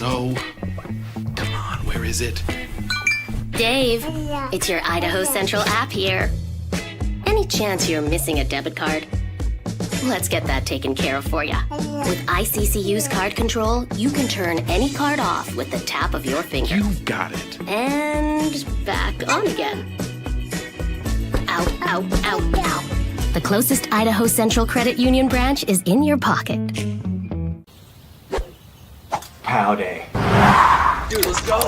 go. Come on, where is it? Dave, it's your Idaho Central app here. Any chance you're missing a debit card? Let's get that taken care of for you. With ICCU's card control, you can turn any card off with the tap of your finger. You got it. And back on again. Out, out, out, out. The closest Idaho Central Credit Union branch is in your pocket. Pow day. Dude, let's go.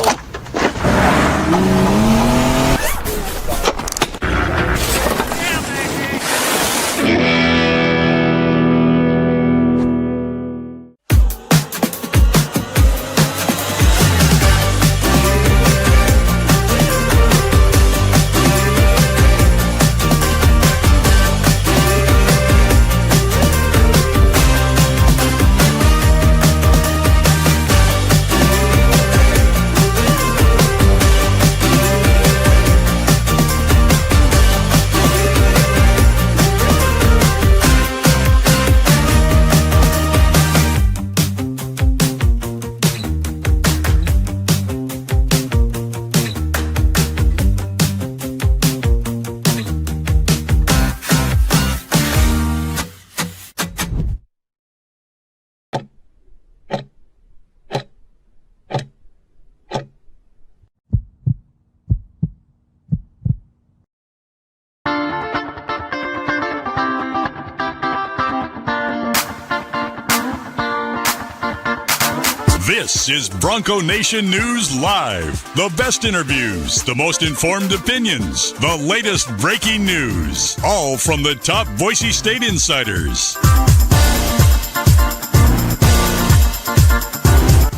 This is Bronco Nation News Live. The best interviews, the most informed opinions, the latest breaking news, all from the top Boise State insiders.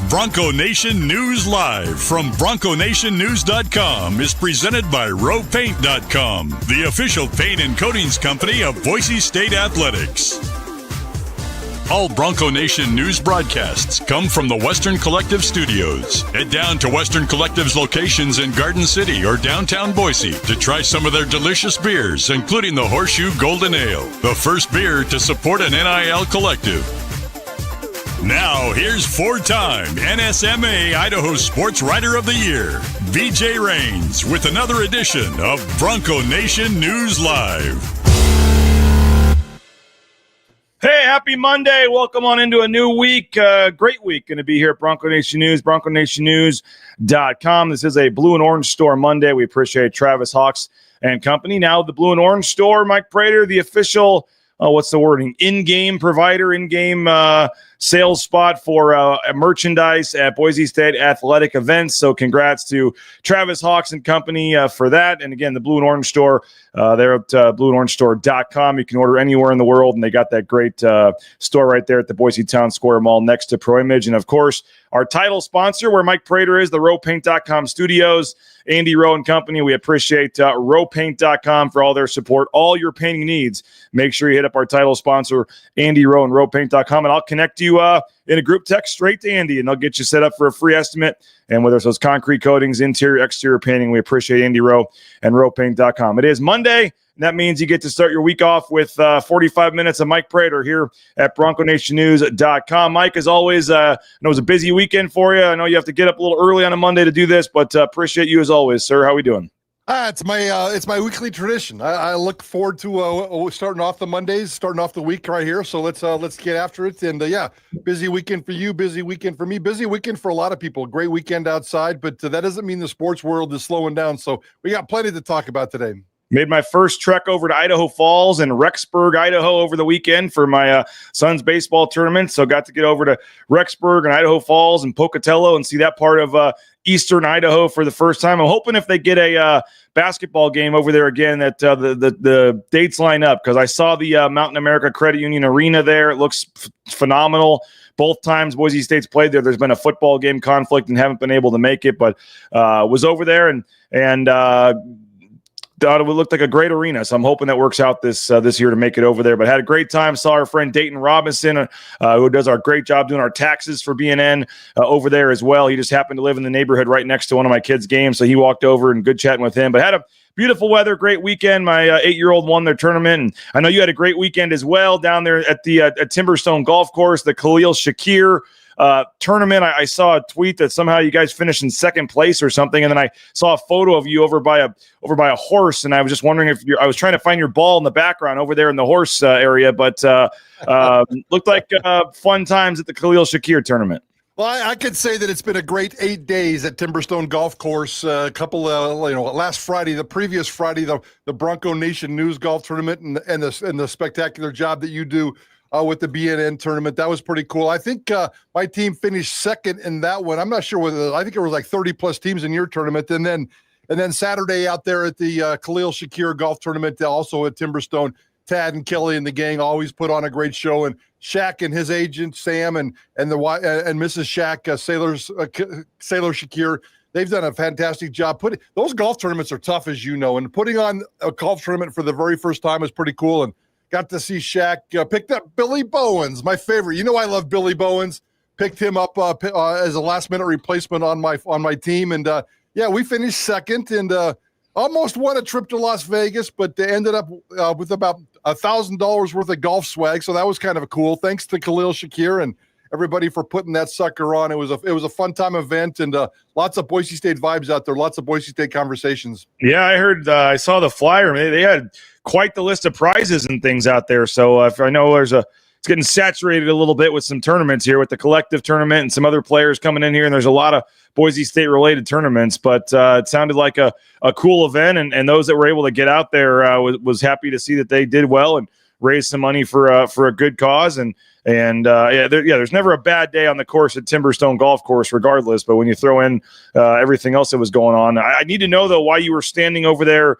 Bronco Nation News Live from BroncoNationNews.com is presented by RowPaint.com, the official paint and coatings company of Boise State Athletics. All Bronco Nation news broadcasts come from the Western Collective Studios. Head down to Western Collective's locations in Garden City or downtown Boise to try some of their delicious beers, including the Horseshoe Golden Ale, the first beer to support an NIL collective. Now, here's four-time NSMA Idaho Sports Writer of the Year, BJ Rains, with another edition of Bronco Nation News Live. Hey, happy Monday. Welcome on into a new week. Great week. Going to be here at Bronco Nation News, BroncoNationNews.com. This is a Blue and Orange Store Monday. We appreciate Travis Hawks and company. Now the Blue and Orange Store, Mike Prater, the official, what's the wording? In-game provider, in-game sales spot for merchandise at Boise State athletic events. So congrats to Travis Hawks and company for that. And again, the Blue and Orange Store, they're at blueandorange.store.com. You can order anywhere in the world, and they got that great store right there at the Boise Town Square Mall next to Pro Image. And of course, our title sponsor, where Mike Prater is, the RowPaint.com studios, Andy Rowe and company. We appreciate RowPaint.com for all their support, all your painting needs. Make sure you hit up our title sponsor, Andy Rowe and RowPaint.com, and I'll connect you in a group text straight to Andy, and they'll get you set up for a free estimate. And whether it's those concrete coatings, interior, exterior painting, we appreciate Andy Rowe and RowPaint.com. It is Monday, and that means you get to start your week off with 45 minutes of Mike Prater here at BroncoNationNews.com. Mike, as always, I know it was a busy weekend for you. I know you have to get up a little early on a Monday to do this, but appreciate you as always, sir. How we doing? It's my weekly tradition. I look forward to starting off the Mondays, starting off the week right here. So let's get after it. And busy weekend for you, busy weekend for me, busy weekend for a lot of people. Great weekend outside, but that doesn't mean the sports world is slowing down. So we got plenty to talk about today. Made my first trek over to Idaho Falls and Rexburg, Idaho over the weekend for my son's baseball tournament. So got to get over to Rexburg and Idaho Falls and Pocatello and see that part of eastern Idaho for the first time. I'm hoping if they get a basketball game over there again that the dates line up, because I saw the Mountain America Credit Union Arena there. It looks phenomenal. Both times Boise State's played there, there's been a football game conflict and haven't been able to make it, but was over there and thought it would look like a great arena. So I'm hoping that works out this year to make it over there. But had a great time. Saw our friend Dayton Robinson, who does our great job doing our taxes for BNN over there as well. He just happened to live in the neighborhood right next to one of my kids' games. So he walked over and good chatting with him. But had a beautiful weather, great weekend. My 8-year-old won their tournament. And I know you had a great weekend as well down there at the at Timberstone Golf Course. The Khalil Shakir tournament. I saw a tweet that somehow you guys finished in second place or something, and then I saw a photo of you over by a horse, and I was just wondering if I was trying to find your ball in the background over there in the horse area, but looked like fun times at the Khalil Shakir tournament. Well, I could say that it's been a great 8 days at Timberstone Golf Course. A couple, last Friday, the previous Friday, the Bronco Nation News Golf Tournament, and the spectacular job that you do with the BNN tournament. That was pretty cool. I think my team finished second in that one. I'm not sure whether, I think it was like 30 plus teams in your tournament, and then Saturday out there at the Khalil Shakir Golf Tournament, also at Timberstone. Tad and Kelly and the gang always put on a great show, and Shaq and his agent Sam and Mrs. Shaq, Sailor Shakir, they've done a fantastic job. Those golf tournaments are tough, as you know, and putting on a golf tournament for the very first time is pretty cool. And got to see Shaq picked up Billy Bowens, my favorite. You know I love Billy Bowens. Picked him up as a last-minute replacement on my team, and we finished second and almost won a trip to Las Vegas, but they ended up with about $1,000 worth of golf swag. So that was kind of cool. Thanks to Khalil Shakir and everybody for putting that sucker on. It was a fun time event, and lots of Boise State vibes out there. Lots of Boise State conversations. Yeah, I heard. I saw the flyer. They had quite the list of prizes and things out there. So if I know it's getting saturated a little bit with some tournaments here, with the collective tournament and some other players coming in here, and there's a lot of Boise State related tournaments, but it sounded like a cool event, and those that were able to get out there was happy to see that they did well and raised some money for a good cause. There's never a bad day on the course at Timberstone Golf Course regardless, but when you throw in everything else that was going on, I need to know though why you were standing over there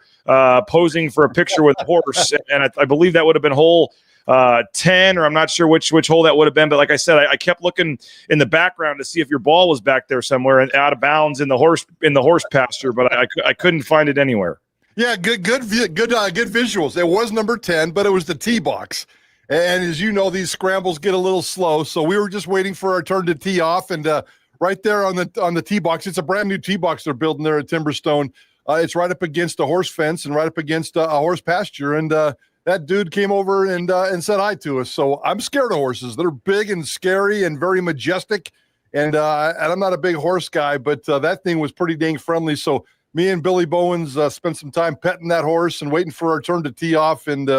posing for a picture with a horse, and I believe that would have been hole 10, or I'm not sure which hole that would have been, but like I said, I kept looking in the background to see if your ball was back there somewhere and out of bounds in the horse pasture, but I couldn't find it anywhere. Yeah, good visuals. It was number 10, but it was the tee box, and as you know, these scrambles get a little slow, so we were just waiting for our turn to tee off, and right there on the tee box, it's a brand new tee box they're building there at Timberstone. It's right up against a horse fence and right up against a horse pasture, and that dude came over and said hi to us. So I'm scared of horses. They're big and scary and very majestic. And I'm not a big horse guy, but that thing was pretty dang friendly. So me and Billy Bowens spent some time petting that horse and waiting for our turn to tee off. And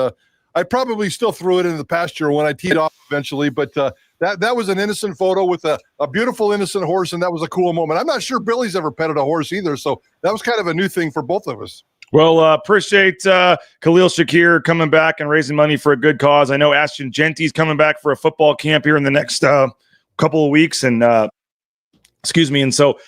I probably still threw it into the pasture when I teed off eventually. But that was an innocent photo with a beautiful, innocent horse. And that was a cool moment. I'm not sure Billy's ever petted a horse either. So that was kind of a new thing for both of us. Well, appreciate Khalil Shakir coming back and raising money for a good cause. I know Ashton Genty's coming back for a football camp here in the next couple of weeks, and and so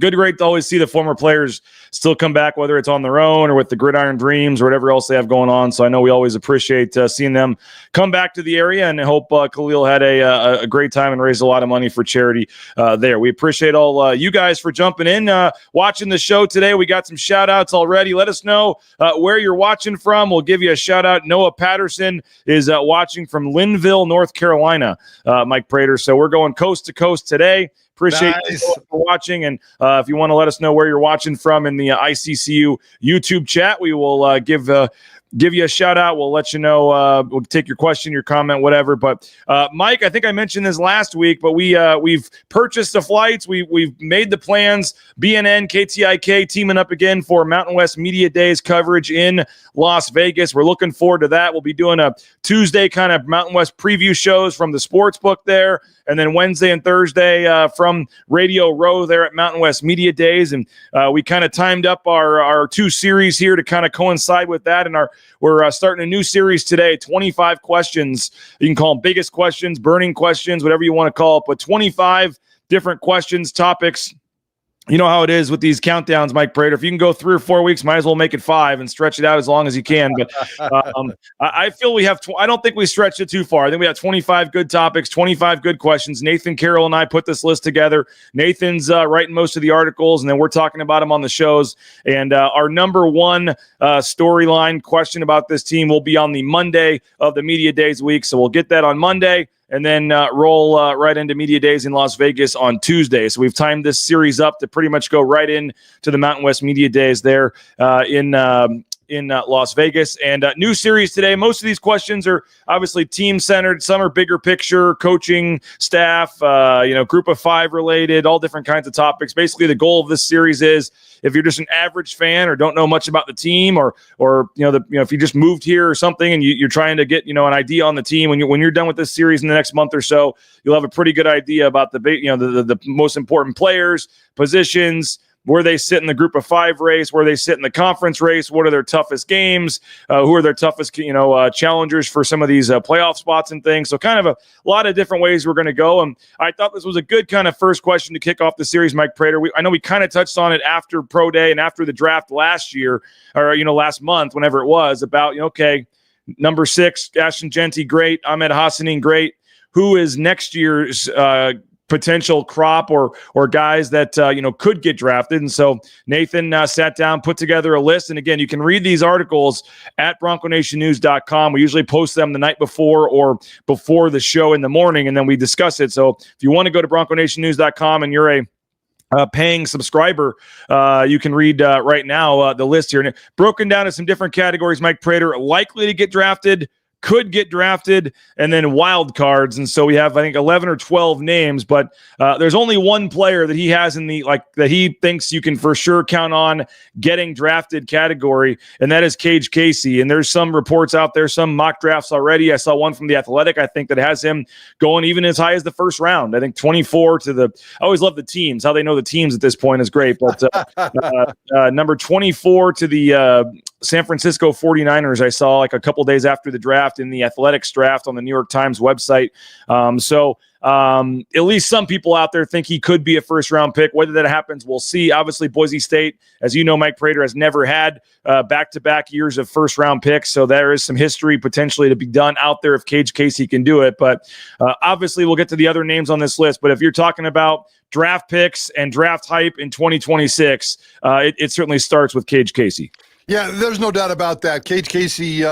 great to always see the former players still come back, whether it's on their own or with the Gridiron Dreams or whatever else they have going on. So I know we always appreciate seeing them come back to the area, and I hope Khalil had a great time and raised a lot of money for charity there. We appreciate all you guys for jumping in, watching the show today. We got some shout outs already. Let us know where you're watching from. We'll give you a shout out. Noah Patterson is watching from Linville, North Carolina, Mike Prater. So we're going coast to coast today. Appreciate you for watching, and if you want to let us know where you're watching from in the ICCU YouTube chat, we will give you a shout out. We'll let you know. We'll take your question, your comment, whatever. But Mike, I think I mentioned this last week, but we've purchased the flights. We've made the plans. BNN, KTIK teaming up again for Mountain West Media Days coverage in Las Vegas. We're looking forward to that. We'll be doing a Tuesday kind of Mountain West preview shows from the sports book there, and then Wednesday and Thursday from Radio Row there at Mountain West Media Days. And we kind of timed up our two series here to kind of coincide with that. And we're starting a new series today, 25 questions. You can call them biggest questions, burning questions, whatever you want to call it, but 25 different questions, topics. You know how it is with these countdowns, Mike Prater. If you can go 3 or 4 weeks, might as well make it 5 and stretch it out as long as you can. But I feel we have I don't think we stretched it too far. I think we have 25 good topics, 25 good questions. Nathan Carroll and I put this list together. Nathan's writing most of the articles, and then we're talking about them on the shows. And our number one storyline question about this team will be on the Monday of the Media Days week. So we'll get that on Monday, and then roll right into Media Days in Las Vegas on Tuesday. So we've timed this series up to pretty much go right in to the Mountain West Media Days there in in Las Vegas. And new series today. Most of these questions are obviously team-centered. Some are bigger picture, coaching, staff, group of five related, all different kinds of topics. Basically, the goal of this series is if you're just an average fan or don't know much about the team, or if you just moved here or something and you're trying to get an idea on the team, when you're done with this series in the next month or so, you'll have a pretty good idea about the most important players, positions, where they sit in the group of five race, where they sit in the conference race, what are their toughest games, who are their toughest challengers for some of these playoff spots and things. So kind of a lot of different ways we're going to go. And I thought this was a good kind of first question to kick off the series, Mike Prater. I know we kind of touched on it after Pro Day and after the draft last year, or last month, whenever it was, about, number 6, Ashton Genty, great. Ahmed Hassanin, great. Who is next year's potential crop or guys that could get drafted? And so Nathan sat down, put together a list, and again, you can read these articles at BroncoNationNews.com. We usually post them the night before or before the show in the morning, and then we discuss it. So if you want to go to BroncoNationNews.com and you're a paying subscriber, you can read right now the list here, and broken down into some different categories. Mike Prater, likely to get drafted, could get drafted, and then wild cards. And so we have, I think, 11 or 12 names, but there's only one player that he has in the, that he thinks you can for sure count on getting drafted category, and that is Cage Casey. And there's some reports out there, some mock drafts already. I saw one from The Athletic, I think, that has him going even as high as the first round. I think 24 I always love the teams. How they know the teams at this point is great. But number 24 to the San Francisco 49ers, I saw a couple days after the draft in the Athletics draft on the New York Times website. So at least some people out there think he could be a first-round pick. Whether that happens, we'll see. Obviously, Boise State, as you know, Mike Prater has never had back-to-back years of first-round picks, so there is some history potentially to be done out there if Cage Casey can do it. But obviously, we'll get to the other names on this list. But if you're talking about draft picks and draft hype in 2026, it certainly starts with Cage Casey. Yeah, there's no doubt about that. Cage Casey,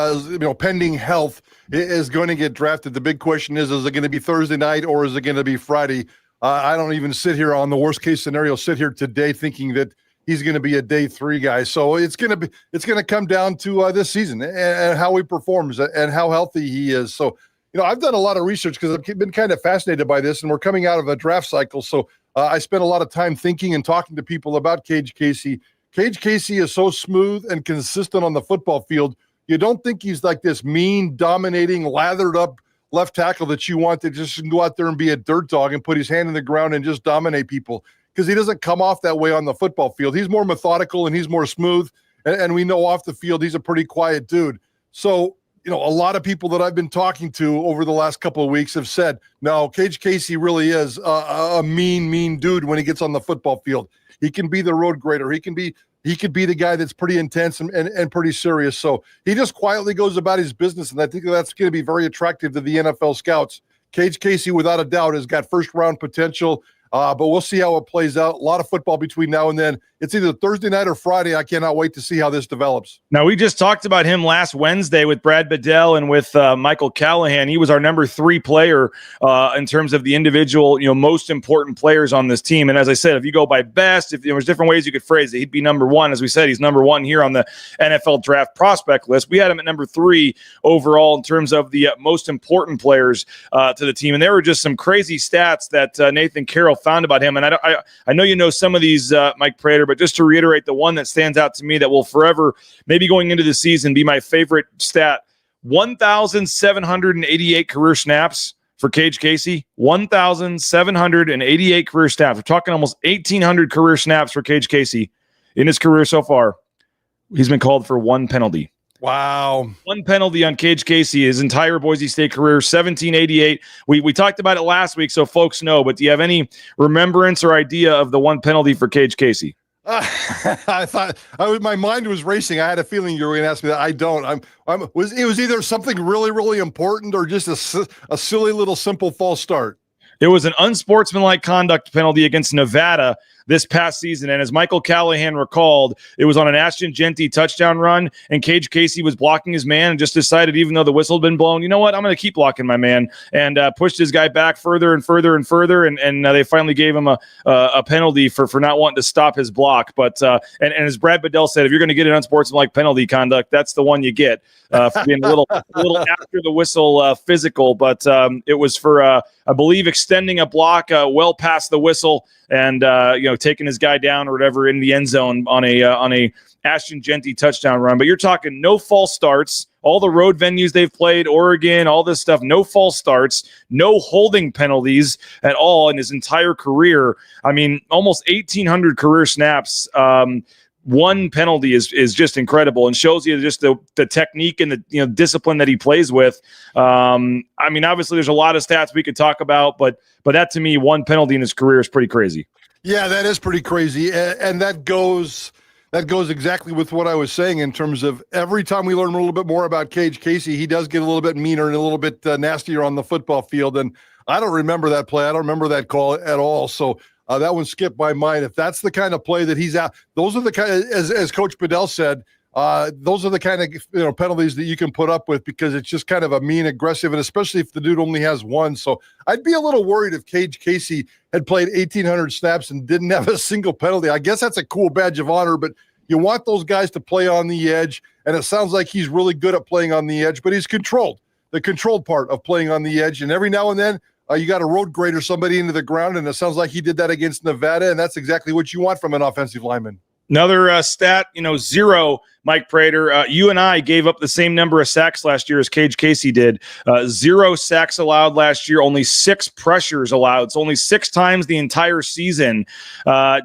pending health, is going to get drafted. The big question is it going to be Thursday night or is it going to be Friday? I don't even sit here on the worst case scenario, sit here today thinking that he's going to be a day 3 guy. So it's going to come down to this season and how he performs and how healthy he is. So, I've done a lot of research because I've been kind of fascinated by this, and we're coming out of a draft cycle. So I spent a lot of time thinking and talking to people about Cage Casey. Cage Casey is so smooth and consistent on the football field. You don't think he's like this mean, dominating, lathered up left tackle that you want to just go out there and be a dirt dog and put his hand in the ground and just dominate people, because he doesn't come off that way on the football field. He's more methodical and he's more smooth. And we know off the field, he's a pretty quiet dude. So, a lot of people that I've been talking to over the last couple of weeks have said, no, Cage Casey really is a mean dude when he gets on the football field. He can be the road grader. He could be the guy that's pretty intense and pretty serious. So he just quietly goes about his business, and I think that's going to be very attractive to the NFL scouts. Cage Casey, without a doubt, has got first-round potential, but we'll see how it plays out. A lot of football between now and then. It's either Thursday night or Friday. I cannot wait to see how this develops. Now, we just talked about him last Wednesday with Brad Bedell and with Michael Callahan. He was our number 3 player in terms of the individual, most important players on this team. And as I said, if you go by best, if there was different ways you could phrase it, he'd be number 1. As we said, he's number 1 here on the NFL draft prospect list. We had him at number 3 overall in terms of the most important players to the team. And there were just some crazy stats that Nathan Carroll found about him. And I know you know some of these, Mike Prater, but just to reiterate, the one that stands out to me that will forever, maybe going into the season, be my favorite stat: 1,788 career snaps for Cage Casey. 1,788 career snaps. We're talking almost 1,800 career snaps for Cage Casey in his career so far. He's been called for 1 penalty. Wow. 1 penalty on Cage Casey, his entire Boise State career, 1788. We talked about it last week, so folks know, but do you have any remembrance or idea of the 1 penalty for Cage Casey? I thought my mind was racing. I had a feeling you were going to ask me that. I don't. It was either something really, really important or just a silly little simple false start. It was an unsportsmanlike conduct penalty against Nevada this past season. And as Michael Callahan recalled, it was on an Ashton Genty touchdown run, and Cage Casey was blocking his man and just decided, even though the whistle had been blown, you know what, I'm going to keep blocking my man, and pushed his guy back further and further and further, and they finally gave him a penalty for not wanting to stop his block. But and as Brad Bedell said, if you're going to get an unsportsmanlike penalty conduct, that's the one you get for being a little after the whistle physical. But it was for I believe extending a block well past the whistle, and taking his guy down or whatever in the end zone on a Ashton Genty touchdown run. But you're talking no false starts. All the road venues they've played, Oregon, all this stuff, no false starts, no holding penalties at all in his entire career. I mean, almost 1,800 career snaps. One penalty is just incredible, and shows you just the technique and the discipline that he plays with. I mean, obviously there's a lot of stats we could talk about, but that to me, one penalty in his career is pretty crazy. Yeah, that is pretty crazy, and that goes exactly with what I was saying in terms of every time we learn a little bit more about Cage Casey, he does get a little bit meaner and a little bit nastier on the football field. And I don't remember that play. I don't remember that call at all. So that one skipped my mind. If that's the kind of play that he's at, those are the kind of, as Coach Bedell said, those are the kind of penalties that you can put up with, because it's just kind of a mean, aggressive, and especially if the dude only has one. So I'd be a little worried if Cage Casey had played 1,800 snaps and didn't have a single penalty. I guess that's a cool badge of honor, but you want those guys to play on the edge, and it sounds like he's really good at playing on the edge, but he's controlled, the controlled part of playing on the edge. And every now and then you got to road grader somebody into the ground, and it sounds like he did that against Nevada, and that's exactly what you want from an offensive lineman. Another stat, 0, Mike Prater. You and I gave up the same number of sacks last year as Cage Casey did. 0 sacks allowed last year, only 6 pressures allowed. So only 6 times the entire season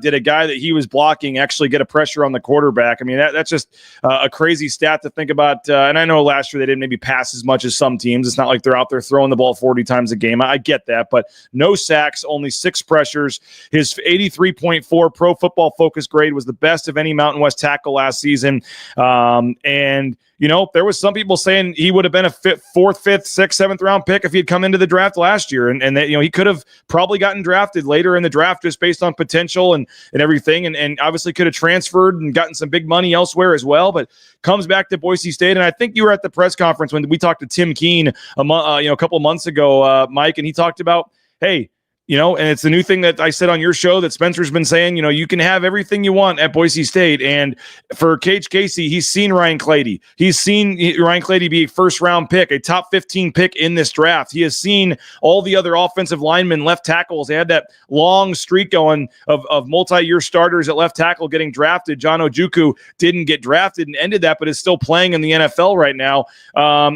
did a guy that he was blocking actually get a pressure on the quarterback. I mean, that's just a crazy stat to think about. And I know last year they didn't maybe pass as much as some teams. It's not like they're out there throwing the ball 40 times a game. I get that, but no sacks, only 6 pressures. His 83.4 Pro Football Focus grade was the best of any Mountain West tackle last season. And there was some people saying he would have been a 4th, 5th, 6th, 7th round pick if he had come into the draft last year. And that, he could have probably gotten drafted later in the draft just based on potential and everything. And obviously could have transferred and gotten some big money elsewhere as well, but comes back to Boise State. And I think you were at the press conference when we talked to Tim Keene a couple of months ago, Mike, and he talked about, hey, and it's the new thing that I said on your show that Spencer's been saying, you can have everything you want at Boise State. And for Cage Casey, he's seen Ryan Clady. He's seen Ryan Clady be a first-round pick, a top 15 pick in this draft. He has seen all the other offensive linemen, left tackles. They had that long streak going of multi-year starters at left tackle getting drafted. John Ojukwu didn't get drafted and ended that, but is still playing in the NFL right now.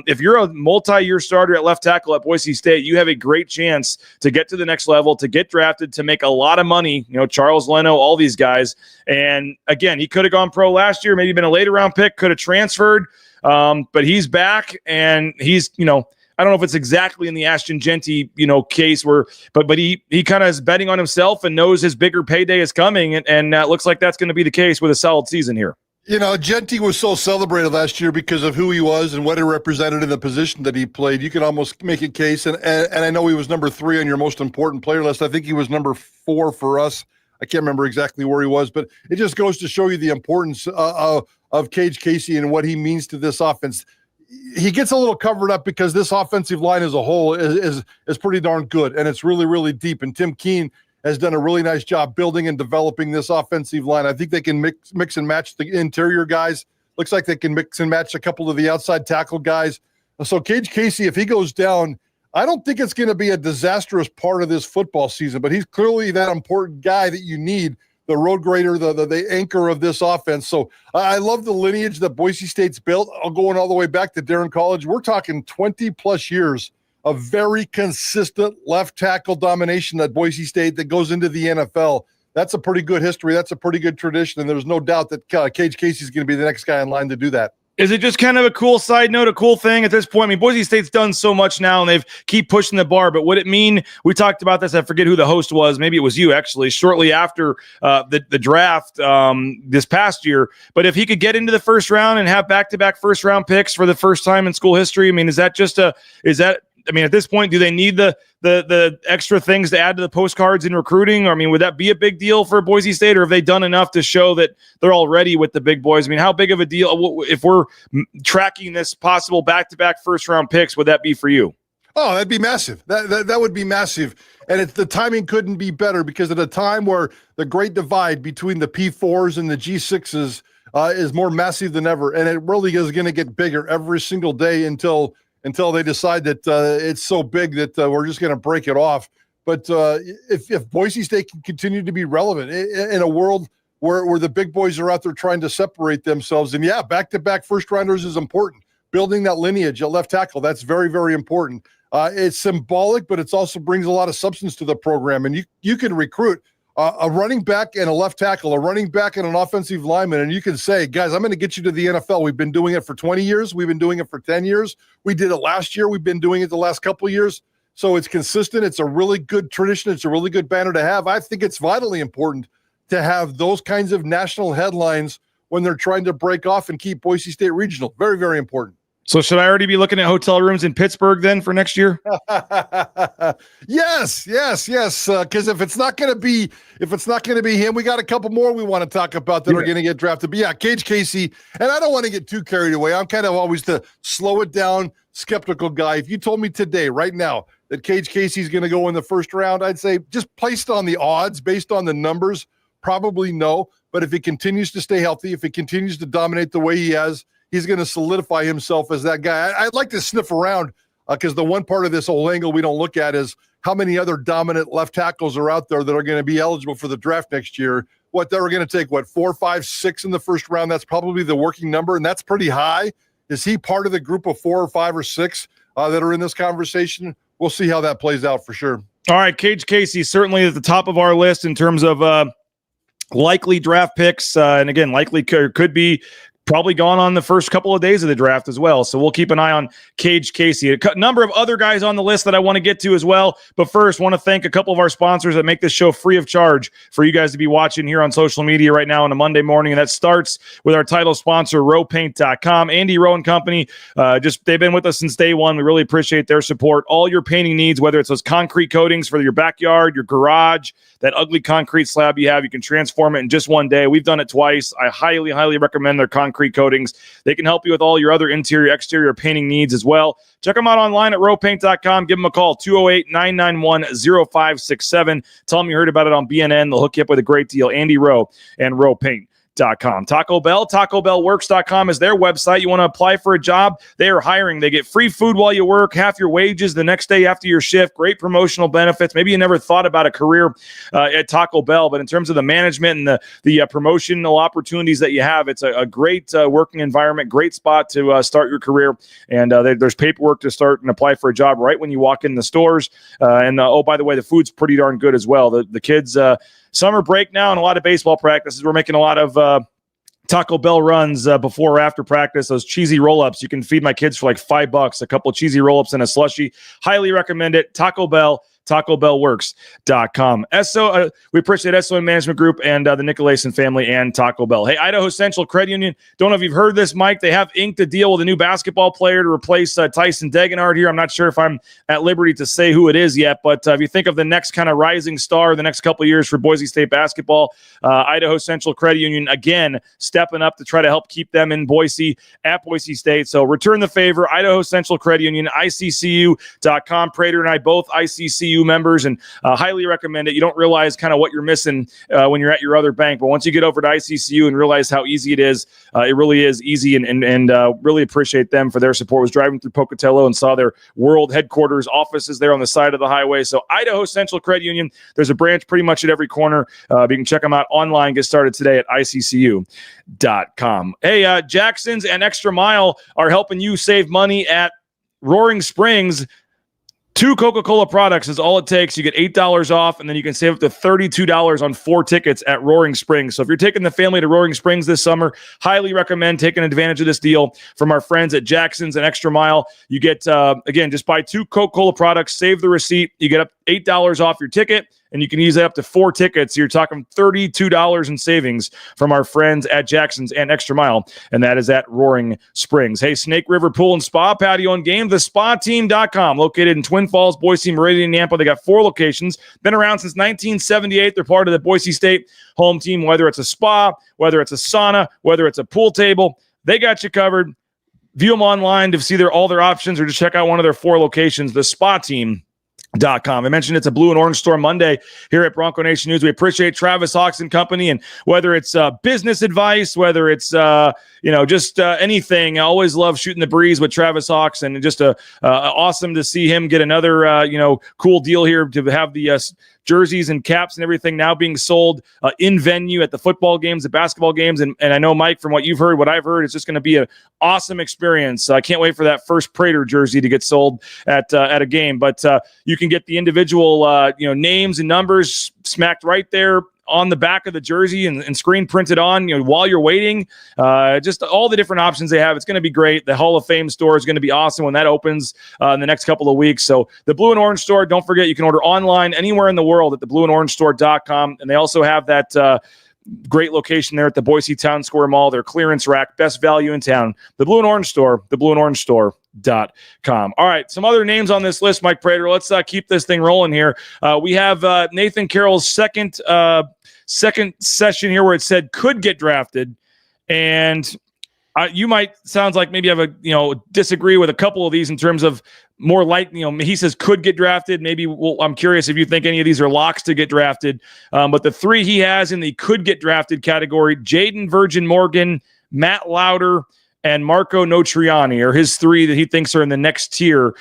If you're a multi-year starter at left tackle at Boise State, you have a great chance to get to the next level, to get drafted, to make a lot of money, Charles Leno, all these guys. And again, he could have gone pro last year, maybe been a later round pick, could have transferred. But he's back, and he's, I don't know if it's exactly in the Ashton Genty, case but he kind of is betting on himself and knows his bigger payday is coming. And it looks like that's going to be the case with a solid season here. Genty was so celebrated last year because of who he was and what he represented in the position that he played. You can almost make a case, and I know he was number 3 on your most important player list. I think he was number 4 for us. I can't remember exactly where he was, but it just goes to show you the importance of Cage Casey and what he means to this offense. He gets a little covered up because this offensive line as a whole is pretty darn good, and it's really, really deep. And Tim Keene has done a really nice job building and developing this offensive line. I think they can mix and match the interior guys. Looks like they can mix and match a couple of the outside tackle guys. So Cage Casey, if he goes down, I don't think it's going to be a disastrous part of this football season, but he's clearly that important guy that you need, the road grader, the anchor of this offense. So I love the lineage that Boise State's built, going all the way back to Darren College. We're talking 20-plus years of very consistent left tackle domination at Boise State that goes into the NFL. That's a pretty good history. That's a pretty good tradition, and there's no doubt that Cage Casey is going to be the next guy in line to do that. Is it just kind of a cool side note, a cool thing at this point? I mean, Boise State's done so much now, and they've keep pushing the bar. But would it mean, we talked about this, I forget who the host was, maybe it was you actually, shortly after the draft this past year. But if he could get into the first round and have back-to-back first-round picks for the first time in school history, I mean, is that I mean, at this point, do they need the extra things to add to the postcards in recruiting? I mean, would that be a big deal for Boise State, or have they done enough to show that they're already with the big boys? I mean, how big of a deal, if we're tracking this possible back-to-back first-round picks, would that be for you? Oh, that'd be massive. That would be massive. And the timing couldn't be better, because at a time where the great divide between the P4s and the G6s is more massive than ever, and it really is going to get bigger every single day until they decide that it's so big that we're just going to break it off. But if Boise State can continue to be relevant in a world where the big boys are out there trying to separate themselves, and back-to-back first-rounders is important. Building that lineage at left tackle, that's very, very important. It's symbolic, but it also brings a lot of substance to the program. And you can recruit a running back and a left tackle, a running back and an offensive lineman, and you can say, guys, I'm going to get you to the NFL. We've been doing it for 20 years. We've been doing it for 10 years. We did it last year. We've been doing it the last couple of years. So it's consistent. It's a really good tradition. It's a really good banner to have. I think it's vitally important to have those kinds of national headlines when they're trying to break off and keep Boise State regional. Very, very important. So should I already be looking at hotel rooms in Pittsburgh then for next year? Yes. Because if it's not going to be him, we got a couple more we want to talk about that are going to get drafted. But yeah, Cage Casey, and I don't want to get too carried away. I'm kind of always the slow it down, skeptical guy. If you told me today, right now, that Cage Casey's going to go in the first round, I'd say just placed on the odds, based on the numbers, probably no. But if he continues to stay healthy, if he continues to dominate the way he has, he's going to solidify himself as that guy. I'd like to sniff around because the one part of this whole angle we don't look at is how many other dominant left tackles are out there that are going to be eligible for the draft next year. They were going to take, 4, 5, 6 in the first round. That's probably the working number, and that's pretty high. Is he part of the group of 4 or 5 or 6 that are in this conversation? We'll see how that plays out for sure. All right, Cage Casey, certainly at the top of our list in terms of likely draft picks. And again, likely could be probably gone on the first couple of days of the draft as well. So we'll keep an eye on Cage Casey. A number of other guys on the list that I want to get to as well. But first, want to thank a couple of our sponsors that make this show free of charge for you guys to be watching here on social media right now on a Monday morning. And that starts with our title sponsor, rowpaint.com. Andy Rowe and Company, they've been with us since day one. We really appreciate their support. All your painting needs, whether it's those concrete coatings for your backyard, your garage, that ugly concrete slab you have, you can transform it in just one day. We've done it twice. I highly, highly recommend their concrete coatings. They can help you with all your other interior, exterior painting needs as well. Check them out online at rowpaint.com. Give them a call, 208-991-0567. Tell them you heard about it on BNN. They'll hook you up with a great deal. Andy Rowe and Rowe Paint. Taco Bell, TacoBellWorks.com is their website. You want to apply for a job? They are hiring. They get free food while you work, half your wages the next day after your shift, great promotional benefits. Maybe you never thought about a career at Taco Bell, but in terms of the management and the promotional opportunities that you have, it's a great working environment, great spot to start your career. And there's paperwork to start and apply for a job right when you walk in the stores. Oh, by the way, the food's pretty darn good as well. The kids... Summer break now and a lot of baseball practices. We're making a lot of Taco Bell runs before or after practice. Those cheesy roll-ups. You can feed my kids for like $5. A couple of cheesy roll-ups and a slushie. Highly recommend it. Taco Bell. TacoBellWorks.com. We appreciate SON Management Group and the Nicolason family and Taco Bell. Hey, Idaho Central Credit Union. Don't know if you've heard this, Mike. They have inked a deal with a new basketball player to replace Tyson Degenhardt here. I'm not sure if I'm at liberty to say who it is yet, but if you think of the next kind of rising star the next couple of years for Boise State basketball, Idaho Central Credit Union, again, stepping up to try to help keep them in Boise at Boise State. So return the favor. Idaho Central Credit Union, ICCU.com. Prater and I both ICCU members, and highly recommend it. You don't realize kind of what you're missing when you're at your other bank, but once you get over to ICCU and realize how easy it is, it really is easy, and really appreciate them for their support. I was driving through Pocatello and saw their world headquarters offices there on the side of the highway. So Idaho Central Credit Union, there's a branch pretty much at every corner. You can check them out online. Get started today at ICCU.com. Hey, Jackson's and Extra Mile are helping you save money at Roaring Springs. 2 Coca-Cola products is all it takes. You get $8 off, and then you can save up to $32 on 4 tickets at Roaring Springs. So if you're taking the family to Roaring Springs this summer, highly recommend taking advantage of this deal from our friends at Jackson's and Extra Mile. You get, again, just buy 2 Coca-Cola products, save the receipt. You get up $8 off your ticket, and you can use that up to 4 tickets. You're talking $32 in savings from our friends at Jackson's and Extra Mile, and that is at Roaring Springs. Hey, Snake River Pool and Spa, patio and game, thespateam.com, located in Twin Falls, Boise, Meridian, Nampa. They got 4 locations, been around since 1978. They're part of the Boise State home team, whether it's a spa, whether it's a sauna, whether it's a pool table, they got you covered. View them online to see all their options, or just check out one of their 4 locations, thespateam.com. I mentioned it's a blue and orange store Monday here at Bronco Nation News. We appreciate Travis Hawks and company, and whether it's business advice, whether it's just anything. I always love shooting the breeze with Travis Hawks, and just awesome to see him get another cool deal here to have the jerseys and caps and everything now being sold in venue at the football games, the basketball games. And I know, Mike, from what you've heard, what I've heard, it's just going to be an awesome experience. I can't wait for that first Prater jersey to get sold at a game. But you can get the individual names and numbers smacked right there on the back of the jersey and screen printed on, while you're waiting. Just all the different options they have. It's going to be great. The Hall of Fame store is going to be awesome when that opens in the next couple of weeks. So the Blue and Orange store, don't forget, you can order online anywhere in the world at theblueandorangestore.com. And they also have that great location there at the Boise Town Square Mall, their clearance rack, best value in town. The Blue and Orange store, theblueandorangestore.com. All right, some other names on this list, Mike Prater. Let's keep this thing rolling here. We have Nathan Carroll's second session here where it said could get drafted, and you might sounds like maybe have disagree with a couple of these in terms of more light. He says could get drafted. Maybe I'm curious if you think any of these are locks to get drafted. But the 3 he has in the could get drafted category: Jaden Virgin Morgan, Matt Lauder, and Marco Notriani are his 3 that he thinks are in the next tier.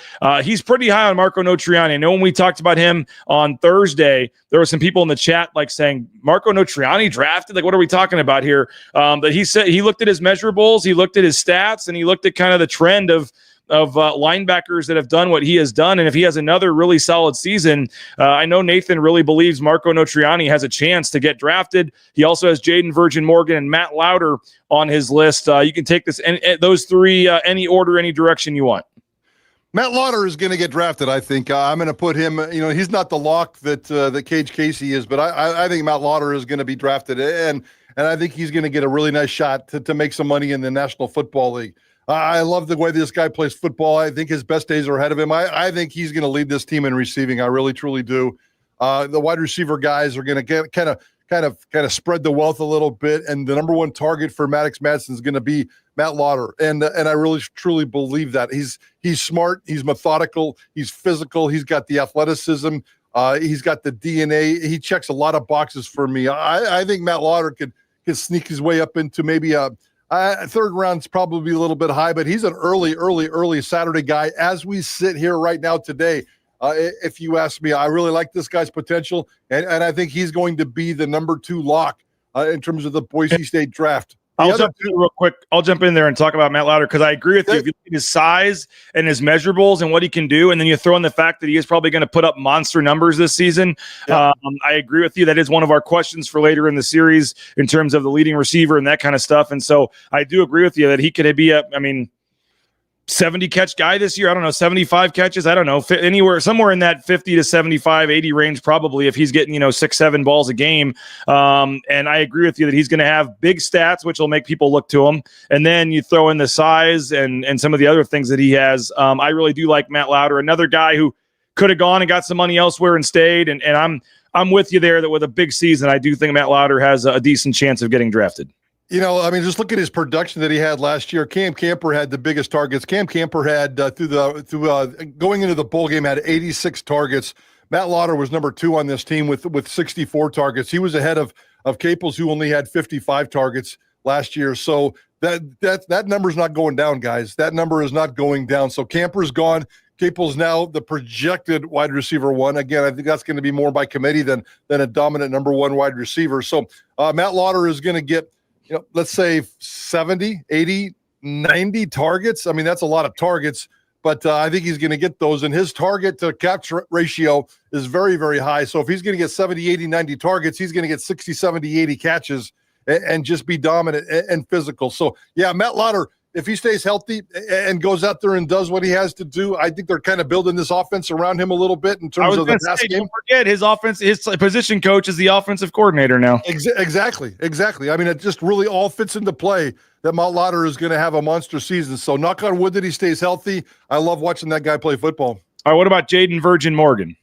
He's pretty high on Marco Notriani. I know when we talked about him on Thursday, there were some people in the chat saying, Marco Notriani drafted? What are we talking about here? But he said he looked at his measurables, he looked at his stats, and he looked at kind of the trend of linebackers that have done what he has done. And if he has another really solid season, I know Nathan really believes Marco Notriani has a chance to get drafted. He also has Jaden Virgin Morgan and Matt Lauder on his list. You can take this and those 3 any order, any direction you want. Matt Lauder is going to get drafted, I think. I'm going to put him, he's not the lock that Cage Casey is, but I think Matt Lauder is going to be drafted, and I think he's going to get a really nice shot to make some money in the National Football League. I love the way this guy plays football. I think his best days are ahead of him. I think he's going to lead this team in receiving. I really, truly do. The wide receiver guys are going to get kind of spread the wealth a little bit, and the number 1 target for Maddox Madsen is going to be Matt Lauder, and I really, truly believe that. He's smart, he's methodical, he's physical, he's got the athleticism, he's got the DNA. He checks a lot of boxes for me. I think Matt Lauder could sneak his way up into maybe a 3rd round's probably a little bit high, but he's an early Saturday guy as we sit here right now today. If you ask me, I really like this guy's potential, and I think he's going to be the number 2 lock in terms of the Boise State draft. I'll jump in real quick. I'll jump in there and talk about Matt Lauder because I agree with you. If you look at his size and his measurables and what he can do, and then you throw in the fact that he is probably going to put up monster numbers this season, I agree with you. That is one of our questions for later in the series in terms of the leading receiver and that kind of stuff. And so I do agree with you that he could be 70 catch guy this year. I don't know, 75 catches. I don't know, somewhere in that 50 to 75, 80 range, probably, if he's getting, 6-7 balls a game. And I agree with you that he's going to have big stats, which will make people look to him. And then you throw in the size and some of the other things that he has. I really do like Matt Lauder, another guy who could have gone and got some money elsewhere and stayed. And I'm with you there that with a big season, I do think Matt Lauder has a decent chance of getting drafted. Just look at his production that he had last year. Cam Camper had the biggest targets. Cam Camper had going into the bowl game had 86 targets. Matt Lauder was number 2 on this team with 64 targets. He was ahead of Caples, who only had 55 targets last year. So that number's not going down, guys. That number is not going down. So Camper's gone. Caples now the projected wide receiver 1. Again, I think that's going to be more by committee than a dominant number 1 wide receiver. So Matt Lauder is going to get, let's say 70, 80, 90 targets. I mean, that's a lot of targets, but I think he's going to get those. And his target to catch ratio is very, very high. So if he's going to get 70, 80, 90 targets, he's going to get 60, 70, 80 catches and just be dominant and physical. So, yeah, Matt Lauder, if he stays healthy and goes out there and does what he has to do, I think they're kind of building this offense around him a little bit in terms of the pass game. Don't forget, his position coach is the offensive coordinator now. Exactly. I mean, it just really all fits into play that Matt Lauder is going to have a monster season. So knock on wood that he stays healthy. I love watching that guy play football. All right, what about Jaden Virgin Morgan?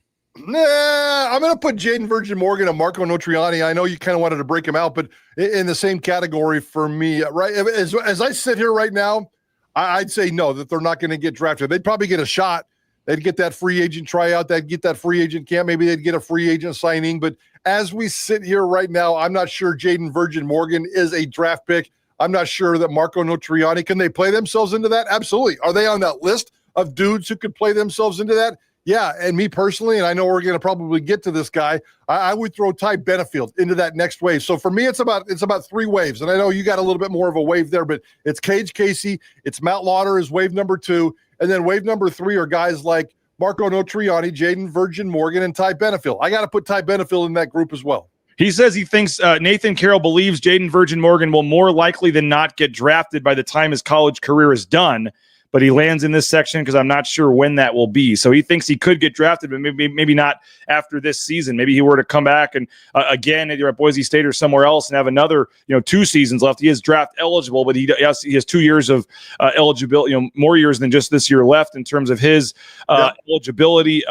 Nah, I'm going to put Jaden Virgin Morgan and Marco Notriani. I know you kind of wanted to break him out, but in the same category for me, right? As I sit here right now, I'd say no, that they're not going to get drafted. They'd probably get a shot. They'd get that free agent tryout. They'd get that free agent camp. Maybe they'd get a free agent signing. But as we sit here right now, I'm not sure Jaden Virgin Morgan is a draft pick. I'm not sure that Marco Notriani, can they play themselves into that? Absolutely. Are they on that list of dudes who could play themselves into that? Yeah, and me personally, and I know we're going to probably get to this guy, I would throw Ty Benefield into that next wave. So for me, it's about 3 waves, and I know you got a little bit more of a wave there, but it's Cage Casey, it's Matt Lauder is wave number 2, and then wave number 3 are guys like Marco Notriani, Jaden Virgin Morgan, and Ty Benefield. I got to put Ty Benefield in that group as well. He says he thinks Nathan Carroll believes Jaden Virgin Morgan will more likely than not get drafted by the time his college career is done. But he lands in this section because I'm not sure when that will be. So he thinks he could get drafted, but maybe not after this season. Maybe he were to come back and again, either at Boise State or somewhere else, and have another 2 seasons left. He is draft eligible, but he has 2 years of eligibility, more years than just this year left in terms of his eligibility.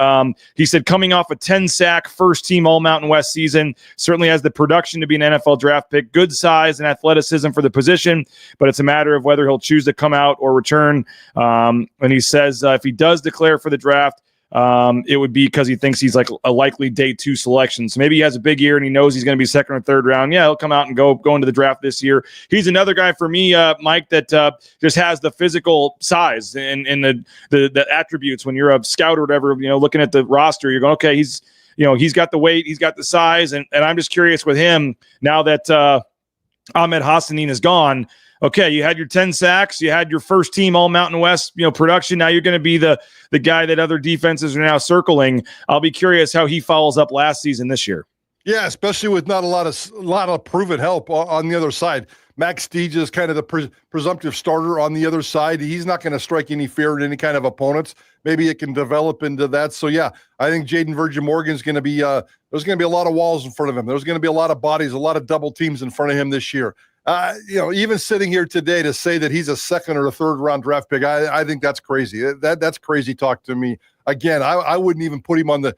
He said coming off a 10-sack first-team All-Mountain West season, certainly has the production to be an NFL draft pick, good size and athleticism for the position, but it's a matter of whether he'll choose to come out or return. And he says if he does declare for the draft, it would be because he thinks he's like a likely day 2 selection. So maybe he has a big year and he knows he's going to be 2nd or 3rd round. Yeah, he'll come out and go into the draft this year. He's another guy for me, Mike, that just has the physical size and the attributes. When you're a scout or whatever, looking at the roster, you're going, okay, he's got the weight, he's got the size, and I'm just curious with him now that Ahmed Hassanin is gone. Okay, you had your 10 sacks, you had your first team All Mountain West, production. Now you're going to be the guy that other defenses are now circling. I'll be curious how he follows up last season this year. Yeah, especially with not a lot of proven help on the other side. Max Deege is kind of the presumptive starter on the other side. He's not going to strike any fear at any kind of opponents. Maybe it can develop into that. So yeah, I think Jaden Virgin Morgan's going to be. There's going to be a lot of walls in front of him. There's going to be a lot of bodies, a lot of double teams in front of him this year. Even sitting here today to say that he's a 2nd or a 3rd round draft pick, I think that's crazy. That's crazy talk to me. Again, I wouldn't even put him on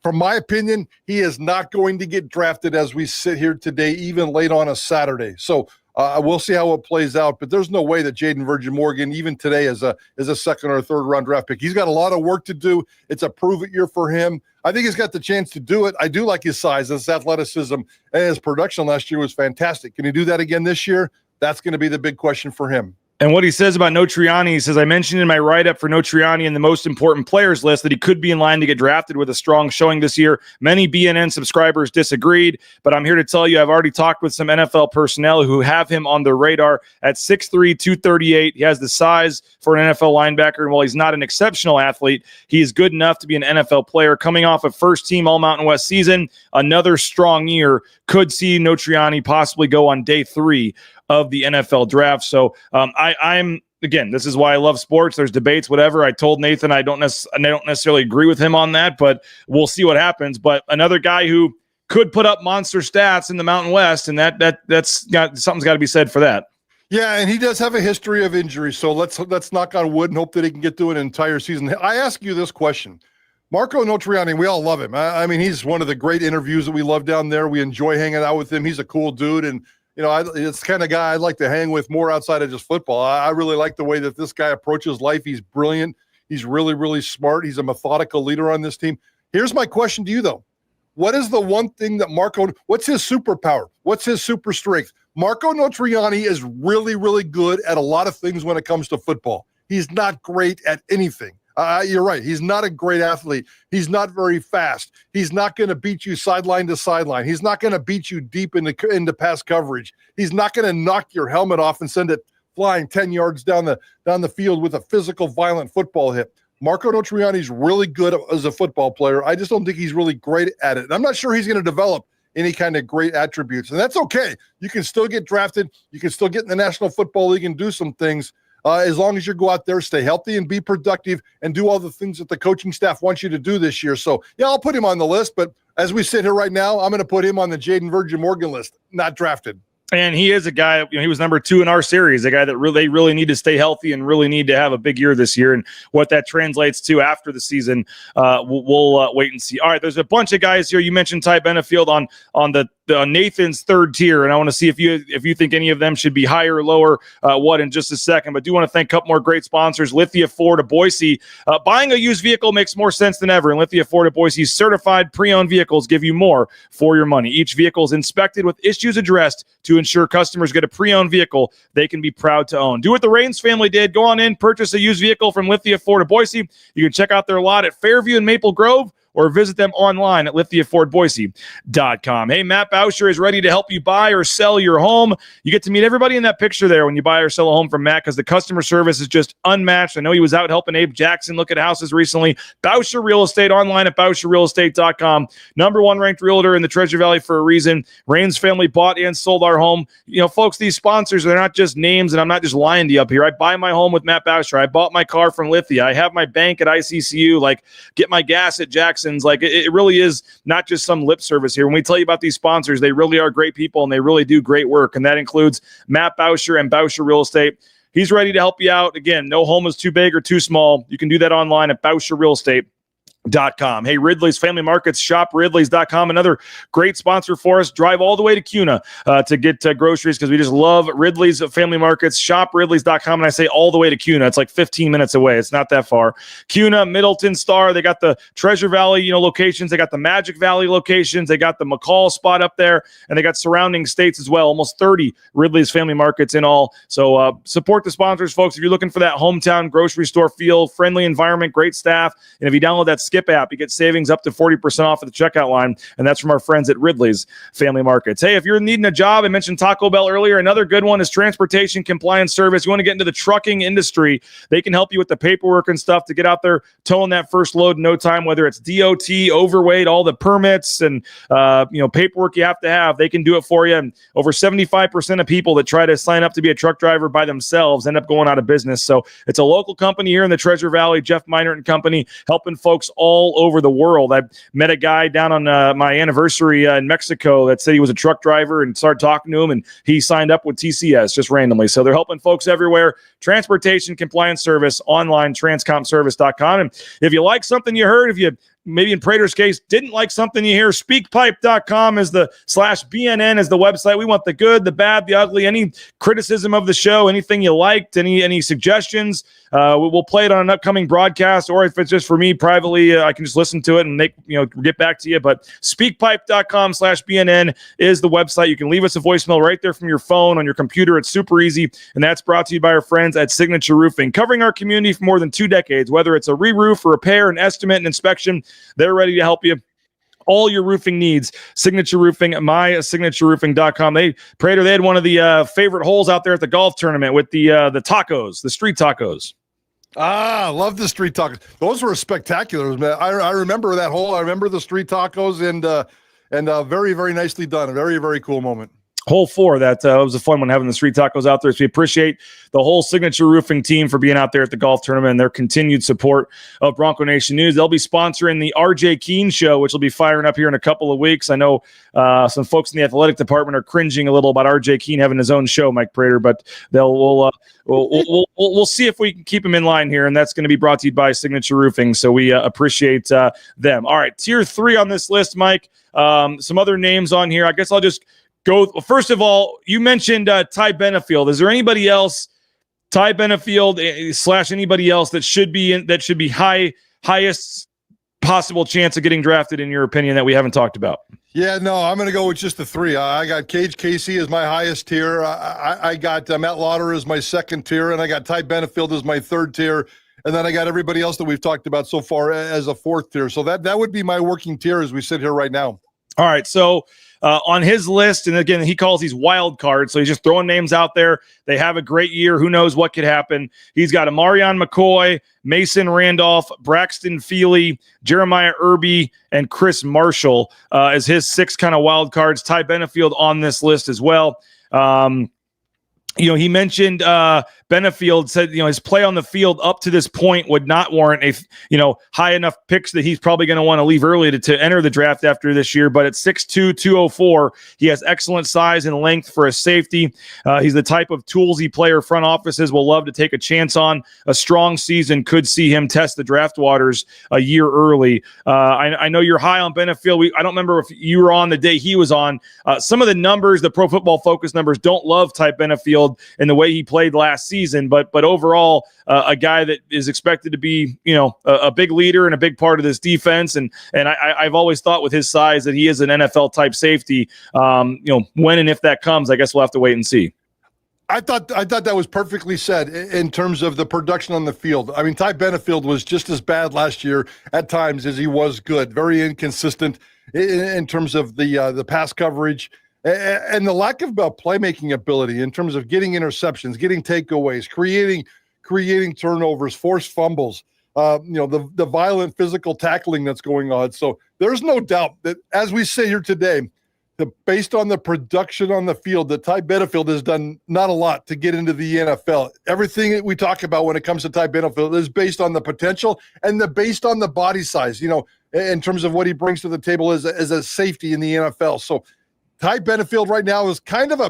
from my opinion, he is not going to get drafted as we sit here today, even late on a Saturday. So we'll see how it plays out, but there's no way that Jaden Virgin Morgan, even today, is a 2nd or 3rd round draft pick. He's got a lot of work to do. It's a prove it year for him. I think he's got the chance to do it. I do like his size, his athleticism, and his production last year was fantastic. Can he do that again this year? That's going to be the big question for him. And what he says about Notriani, he says, I mentioned in my write-up for Notriani in the most important players list that he could be in line to get drafted with a strong showing this year. Many BNN subscribers disagreed, but I'm here to tell you I've already talked with some NFL personnel who have him on their radar at 6'3", 238. He has the size for an NFL linebacker, and while he's not an exceptional athlete, he is good enough to be an NFL player. Coming off a first-team All-Mountain West season, another strong year, could see Notriani possibly go on day 3 of the NFL draft. So I'm again, this is why I love sports. There's debates, whatever. I told Nathan I don't necessarily agree with him on that, but we'll see what happens. But another guy who could put up monster stats in the Mountain West, and that's got something's got to be said for that. Yeah, and he does have a history of injury. So let's knock on wood and hope that he can get through an entire season. I ask you this question. Marco Notriani, we all love him. I mean, he's one of the great interviews that we love down there. We enjoy hanging out with him. He's a cool dude, and it's the kind of guy I'd like to hang with more outside of just football. I really like the way that this guy approaches life. He's brilliant. He's really, really smart. He's a methodical leader on this team. Here's my question to you, though. What is the one thing that what's his superpower? What's his super strength? Marco Notriani is really, really good at a lot of things when it comes to football. He's not great at anything. You're right. He's not a great athlete. He's not very fast. He's not going to beat you sideline to sideline. He's not going to beat you deep into pass coverage. He's not going to knock your helmet off and send it flying 10 yards down the field with a physical, violent football hit. Marco Notriani's really good as a football player. I just don't think he's really great at it. And I'm not sure he's going to develop any kind of great attributes. And that's okay. You can still get drafted. You can still get in the National Football League and do some things as long as you go out there, stay healthy and be productive and do all the things that the coaching staff wants you to do this year. So, yeah, I'll put him on the list. But as we sit here right now, I'm going to put him on the Jaden Virgin Morgan list, not drafted. And he is a guy, he was number 2 in our series, a guy that they really need to stay healthy and really need to have a big year this year. And what that translates to after the season, we'll wait and see. All right, there's a bunch of guys here. You mentioned Ty Benefield on the Nathan's third tier, and I want to see if you think any of them should be higher or lower, in just a second. But do want to thank a couple more great sponsors. Lithia Ford of Boise. Buying a used vehicle makes more sense than ever, and Lithia Ford of Boise's certified pre-owned vehicles give you more for your money. Each vehicle is inspected with issues addressed to ensure customers get a pre-owned vehicle they can be proud to own. Do what the Raines family did. Go on in, purchase a used vehicle from Lithia Ford of Boise. You can check out their lot at Fairview and Maple Grove, or visit them online at lithiafordboise.com. Hey, Matt Bauscher is ready to help you buy or sell your home. You get to meet everybody in that picture there when you buy or sell a home from Matt, because the customer service is just unmatched. I know he was out helping Abe Jackson look at houses recently. Bauscher Real Estate online at bauscherrealestate.com. Number 1 ranked realtor in the Treasure Valley for a reason. Raines family bought and sold our home. Folks, these sponsors, they're not just names, and I'm not just lying to you up here. I buy my home with Matt Bauscher. I bought my car from Lithia. I have my bank at ICCU. Get my gas at Jackson. It really is not just some lip service here. When we tell you about these sponsors, they really are great people and they really do great work. And that includes Matt Bauscher and Bauscher Real Estate. He's ready to help you out. Again, no home is too big or too small. You can do that online at bauscherrealestate.com. Hey, Ridley's Family Markets, shop ridleys.com. Another great sponsor for us. Drive all the way to Kuna to get groceries, because we just love Ridley's Family Markets. Shop ridleys.com. And I say all the way to Kuna. It's like 15 minutes away. It's not that far. Kuna, Middleton, Star. They got the Treasure Valley, locations. They got the Magic Valley locations. They got the McCall spot up there, and they got surrounding states as well. Almost 30 Ridley's Family Markets in all. So support the sponsors, folks. If you're looking for that hometown grocery store feel, friendly environment, great staff, and if you download that Skip app, you get savings up to 40% off at the checkout line, and that's from our friends at Ridley's Family Markets. Hey, if you're needing a job, I mentioned Taco Bell earlier. Another good one is Transportation Compliance Service. You want to get into the trucking industry, they can help you with the paperwork and stuff to get out there towing that first load in no time, whether it's DOT, overweight, all the permits and paperwork you have to have. They can do it for you. And over 75% of people that try to sign up to be a truck driver by themselves end up going out of business. So it's a local company here in the Treasure Valley, Jeff Meinert and Company, helping folks all over the world. I met a guy down on my anniversary in Mexico that said he was a truck driver, and started talking to him, and he signed up with TCS just randomly. So they're helping folks everywhere. Transportation Compliance Service online, transcomservice.com. And if you like something you heard, if you maybe in Prater's case didn't like something you hear, speakpipe.com is the /BNN is the website. We want the good, the bad, the ugly, any criticism of the show, anything you liked, any suggestions. We'll play it on an upcoming broadcast, or if it's just for me privately, I can just listen to it and get back to you. But speakpipe.com /BNN is the website. You can leave us a voicemail right there from your phone on your computer. It's super easy. And that's brought to you by our friends at Signature Roofing, covering our community for more than 2 decades. Whether it's a re-roof, a repair, an estimate, an inspection, they're ready to help you. All your roofing needs. Signature Roofing, mysignatureroofing.com. Prater, they had one of the favorite holes out there at the golf tournament with the tacos, the street tacos. Love the street tacos. Those were spectacular, man. I remember that hole. I remember the street tacos, and very, very nicely done. A very, very cool moment. Hole 4, that was a fun one, having the street tacos out there. So we appreciate the whole Signature Roofing team for being out there at the golf tournament and their continued support of Bronco Nation News. They'll be sponsoring the RJ Keene Show, which will be firing up here in a couple of weeks. I know some folks in the athletic department are cringing a little about RJ Keene having his own show, Mike Prater, but we'll see if we can keep him in line here, and that's going to be brought to you by Signature Roofing. So we appreciate them. All right, tier 3 on this list, Mike. Some other names on here. I guess I'll just go. First of all, you mentioned Ty Benefield. Is there anybody else, Ty Benefield / anybody else that should be highest possible chance of getting drafted in your opinion that we haven't talked about? Yeah, no, I'm going to go with just the 3. I got Cage Casey as my highest tier. I got Matt Lauder as my second tier, and I got Ty Benefield as my third tier. And then I got everybody else that we've talked about so far as a 4th tier. So that would be my working tier as we sit here right now. All right, so on his list, and again, he calls these wild cards, so he's just throwing names out there. They have a great year. Who knows what could happen? He's got Amarion McCoy, Mason Randolph, Braxton Feely, Jeremiah Irby, and Chris Marshall as his 6 kind of wild cards. Ty Benefield on this list as well. He mentioned Benefield said, his play on the field up to this point would not warrant a, high enough picks that he's probably going to want to leave early to enter the draft after this year. But at 6'2", 204, he has excellent size and length for a safety. He's the type of toolsy player front offices will love to take a chance on. A strong season could see him test the draft waters a year early. I know you're high on Benefield. I don't remember if you were on the day he was on. Some of the numbers, the Pro Football Focus numbers, don't love Ty Benefield and the way he played last season, but overall, a guy that is expected to be, a big leader and a big part of this defense. And I've always thought with his size that he is an NFL type safety. When and if that comes, I guess we'll have to wait and see. I thought that was perfectly said in terms of the production on the field. I mean, Ty Benefield was just as bad last year at times as he was good. Very inconsistent in terms of the pass coverage. And the lack of playmaking ability in terms of getting interceptions, getting takeaways, creating turnovers, forced fumbles, the violent physical tackling that's going on. So there's no doubt that, as we say here today, based on the production on the field, that Ty Benefield has done not a lot to get into the NFL. Everything that we talk about when it comes to Ty Benefield is based on the potential and based on the body size, in terms of what he brings to the table as a safety in the NFL. So Ty Benefield right now is kind of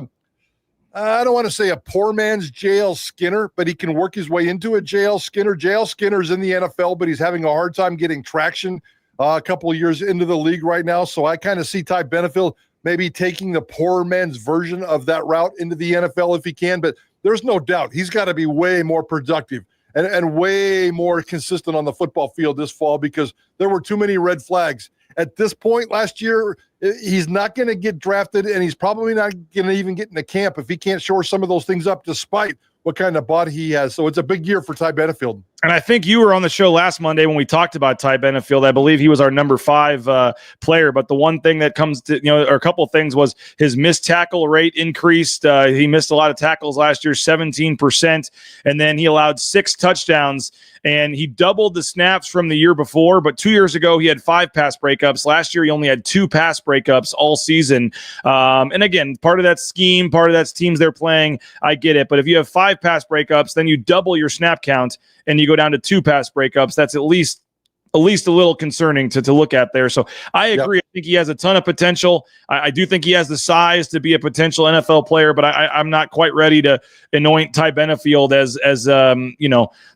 I don't want to say a poor man's J.L. Skinner, but he can work his way into a J.L. Skinner. J.L. Skinner's in the NFL, but he's having a hard time getting traction a couple of years into the league right now. So I kind of see Ty Benefield maybe taking the poor man's version of that route into the NFL if he can. But there's no doubt he's got to be way more productive and way more consistent on the football field this fall, because there were too many red flags. At this point last year, he's not going to get drafted, and he's probably not going to even get into camp if he can't shore some of those things up, despite what kind of body he has. So it's a big year for Ty Benefield. And I think you were on the show last Monday when we talked about Ty Benefield. I believe he was our number 5 player. But the one thing that comes to, or a couple of things, was his missed tackle rate increased. He missed a lot of tackles last year, 17%. And then he allowed 6 touchdowns. And he doubled the snaps from the year before. But 2 years ago, he had 5 pass breakups. Last year, he only had 2 pass breakups all season. And again, part of that scheme, part of that's teams they're playing. I get it. But if you have 5 pass breakups, then you double your snap count and you go down to 2 pass breakups. That's at least a little concerning to look at there. So I agree. Yep. I think he has a ton of potential. I do think he has the size to be a potential NFL player, but I'm not quite ready to anoint Ty Benefield as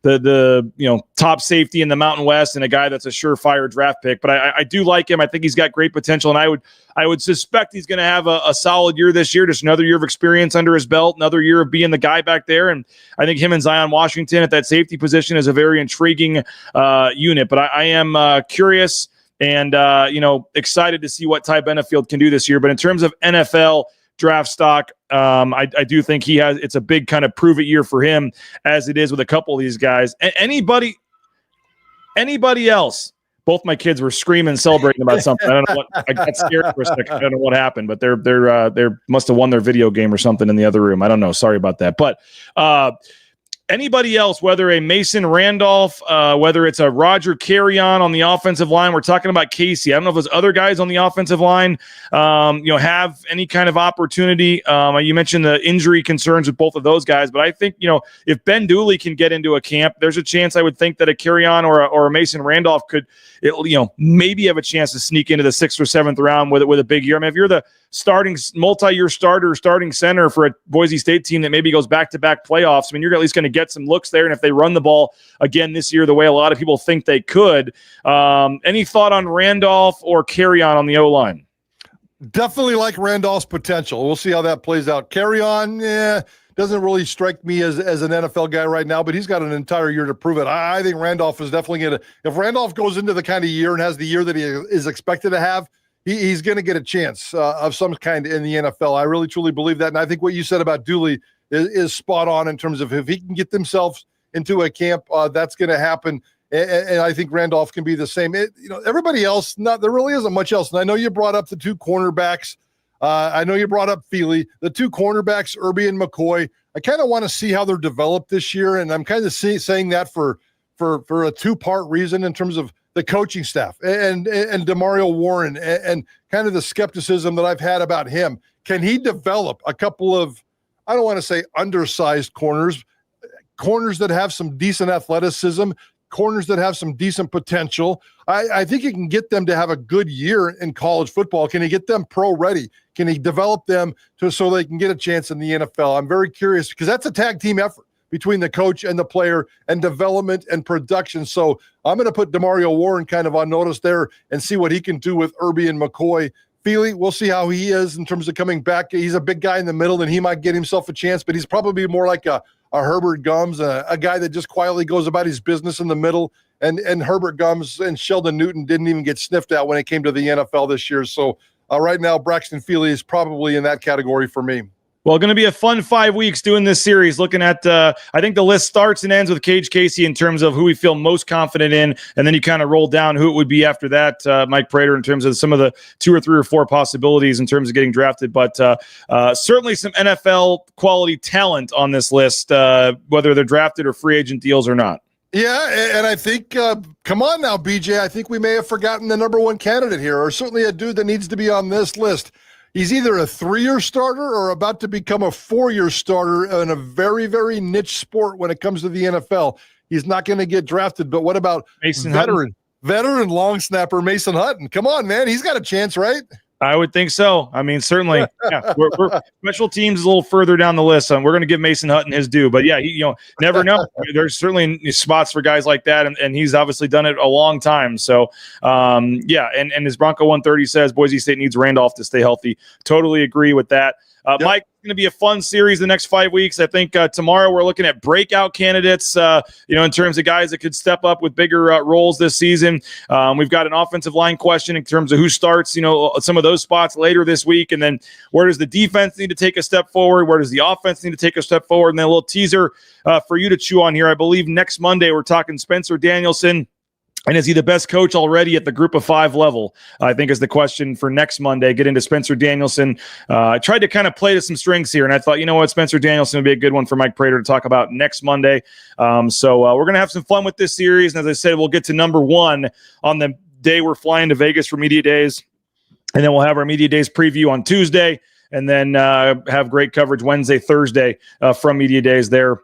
the top safety in the Mountain West and a guy that's a surefire draft pick. But I do like him. I think he's got great potential, and I would suspect he's going to have a solid year this year, just another year of experience under his belt, another year of being the guy back there. And I think him and Zion Washington at that safety position is a very intriguing unit. But I am curious and excited to see what Ty Benefield can do this year. But in terms of NFL draft stock, I do think it's a big kind of prove it year for him, as it is with a couple of these guys. Anybody else? Both my kids were screaming, celebrating about something. I don't know what. I got scared for a second. I don't know what happened, but they must have won their video game or something in the other room. I don't know. Sorry about that. But anybody else, whether a Mason Randolph, whether it's a Roger Carrion on the offensive line, we're talking about Casey. I don't know if those other guys on the offensive line, have any kind of opportunity. You mentioned the injury concerns with both of those guys, but I think, if Ben Dooley can get into a camp, there's a chance I would think that a Carrion or a Mason Randolph could, maybe have a chance to sneak into the 6th or 7th round with a big year. I mean, if you're the multi-year starting center for a Boise State team that maybe goes back-to-back playoffs, I mean, you're at least going to get some looks there. And if they run the ball again this year, the way a lot of people think they could, any thought on Randolph or Carrion on the O-line? Definitely like Randolph's potential. We'll see how that plays out. Carrion, doesn't really strike me as an NFL guy right now, but he's got an entire year to prove it. I think Randolph is definitely going to, if Randolph goes into the kind of year and has the year that he is expected to have, he's going to get a chance of some kind in the NFL. I really, truly believe that. And I think what you said about Dooley is spot on in terms of if he can get themselves into a camp, that's going to happen. And I think Randolph can be the same. Everybody else, there really isn't much else. And I know you brought up the 2 cornerbacks. I know you brought up Feely. The two cornerbacks, Irby and McCoy, I kind of want to see how they're developed this year, and I'm kind of saying that for a two-part reason in terms of the coaching staff and Demario Warren and kind of the skepticism that I've had about him. Can he develop a couple of, I don't want to say undersized corners that have some decent athleticism, corners that have some decent potential? I think he can get them to have a good year in college football. Can he get them pro ready? Can he develop them so they can get a chance in the NFL? I'm very curious because that's a tag team effort between the coach and the player and development and production. So I'm going to put Demario Warren kind of on notice there and see what he can do with Irby and McCoy. Feely, we'll see how he is in terms of coming back. He's a big guy in the middle, and he might get himself a chance, but he's probably more like a Herbert Gums, a guy that just quietly goes about his business in the middle. And Herbert Gums and Sheldon Newton didn't even get sniffed at when it came to the NFL this year. So right now, Braxton Feely is probably in that category for me. Well, going to be a fun 5 weeks doing this series, looking at, I think the list starts and ends with Cage Casey in terms of who we feel most confident in, and then you kind of roll down who it would be after that, Mike Prater, in terms of some of the 2 or 3 or 4 possibilities in terms of getting drafted. But certainly some NFL quality talent on this list, whether they're drafted or free agent deals or not. Yeah, and I think, come on now, BJ, I think we may have forgotten the number one candidate here, or certainly a dude that needs to be on this list. He's either a 3-year starter or about to become a 4-year starter in a very, very niche sport when it comes to the NFL. He's not going to get drafted, but what about veteran long snapper Mason Hutton? Come on, man. He's got a chance, right? I would think so. I mean, certainly, yeah, we're special teams is a little further down the list, and we're going to give Mason Hutton his due. But yeah, never know. There's certainly spots for guys like that, and he's obviously done it a long time. So, yeah, and as Bronco 130 says, Boise State needs Randolph to stay healthy. Totally agree with that. Yep. Mike, it's going to be a fun series the next 5 weeks. I think tomorrow we're looking at breakout candidates, in terms of guys that could step up with bigger roles this season. We've got an offensive line question in terms of who starts, some of those spots later this week. And then where does the defense need to take a step forward? Where does the offense need to take a step forward? And then a little teaser for you to chew on here. I believe next Monday we're talking Spencer Danielson. And is he the best coach already at the group of 5 level? I think is the question for next Monday. Get into Spencer Danielson. I tried to kind of play to some strings here, and I thought, Spencer Danielson would be a good one for Mike Prater to talk about next Monday. So we're going to have some fun with this series. And as I said, we'll get to number 1 on the day we're flying to Vegas for Media Days. And then we'll have our Media Days preview on Tuesday, and then have great coverage Wednesday, Thursday from Media Days there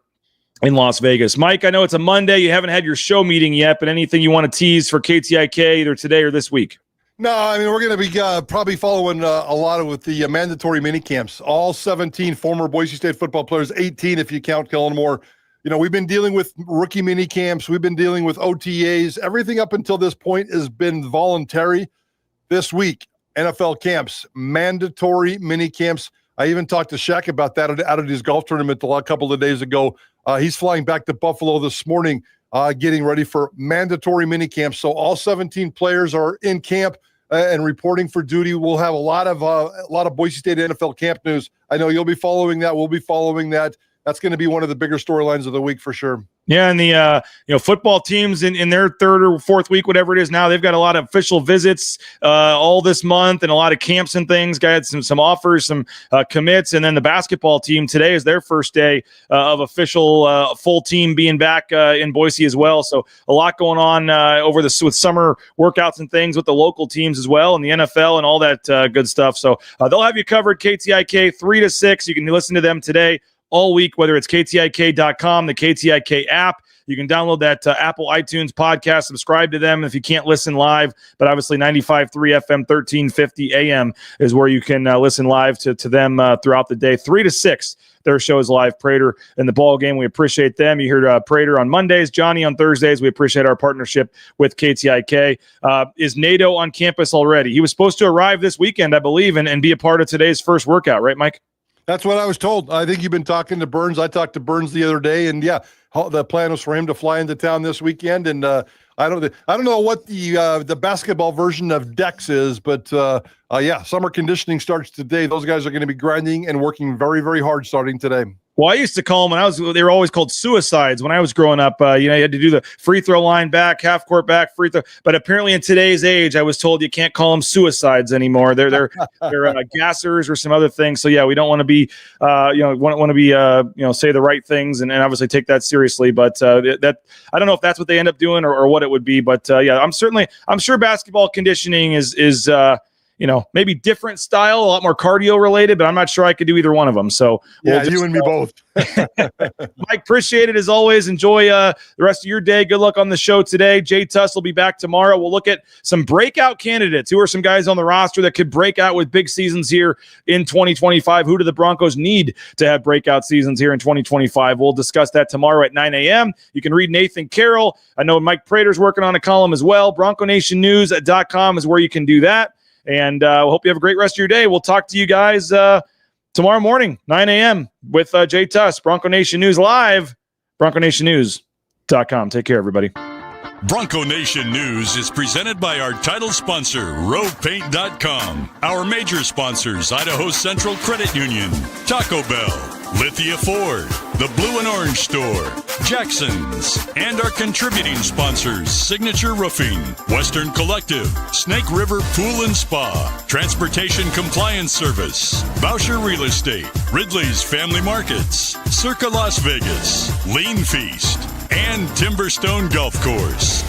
in Las Vegas. Mike, I know it's a Monday. You haven't had your show meeting yet, but anything you want to tease for KTIK either today or this week? No, I mean, we're going to be probably following a lot of with the mandatory mini camps. All 17 former Boise State football players, 18 if you count Kellen Moore. We've been dealing with rookie mini camps. We've been dealing with OTAs. Everything up until this point has been voluntary. This week, NFL camps, mandatory mini camps. I even talked to Shaq about that out of his golf tournament a couple of days ago. He's flying back to Buffalo this morning, getting ready for mandatory mini camp. So all 17 players are in camp and reporting for duty. We'll have a lot of Boise State NFL camp news. I know you'll be following that. We'll be following that. That's going to be one of the bigger storylines of the week for sure. Yeah, and the football teams in their 3rd or 4th week, whatever it is now, they've got a lot of official visits all this month and a lot of camps and things. Got some offers, some commits, and then the basketball team today is their first day of official full team being back in Boise as well. So a lot going on with summer workouts and things with the local teams as well, and the NFL and all that good stuff. So they'll have you covered. KTIK 3 to 6. You can listen to them today all week, whether it's KTIK.com, the KTIK app. You can download that Apple iTunes podcast, subscribe to them if you can't listen live, but obviously 95.3 FM, 1350 AM is where you can listen live to them throughout the day. 3 to 6, their show is live. Prater and the ball game, we appreciate them. You heard Prater on Mondays, Johnny on Thursdays. We appreciate our partnership with KTIK. Is NATO on campus already? He was supposed to arrive this weekend, I believe, and be a part of today's first workout, right, Mike? That's what I was told. I think you've been talking to Burns. I talked to Burns the other day, and yeah, the plan was for him to fly into town this weekend. And I don't know what the basketball version of Dex is, but yeah, summer conditioning starts today. Those guys are going to be grinding and working very, very hard starting today. Well, I used to call them they were always called suicides when I was growing up. You had to do the free throw line back, half court back, free throw. But apparently in today's age, I was told you can't call them suicides anymore. They're gassers or some other things. So yeah, we don't want to be, want to be, say the right things and obviously take that seriously. But that I don't know if that's what they end up doing or what it would be. But I'm sure basketball conditioning is maybe different style, a lot more cardio related, but I'm not sure I could do either one of them. So you and me both. Mike, appreciate it as always. Enjoy the rest of your day. Good luck on the show today. Jay Tuss will be back tomorrow. We'll look at some breakout candidates. Who are some guys on the roster that could break out with big seasons here in 2025? Who do the Broncos need to have breakout seasons here in 2025? We'll discuss that tomorrow at 9 a.m. You can read Nathan Carroll. I know Mike Prater's working on a column as well. BroncoNationNews.com is where you can do that. And I hope you have a great rest of your day. We'll talk to you guys tomorrow morning, 9 a.m. with Jay Tuss, Bronco Nation News Live, BroncoNationNews.com. Take care, everybody. Bronco Nation News is presented by our title sponsor, RovePaint.com. Our major sponsors, Idaho Central Credit Union, Taco Bell, Lithia Ford, the Blue and Orange Store, Jackson's, and our contributing sponsors, Signature Roofing, Western Collective, Snake River Pool and Spa, Transportation Compliance Service, Boucher Real Estate, Ridley's Family Markets, Circa Las Vegas, Lean Feast, and Timberstone Golf Course.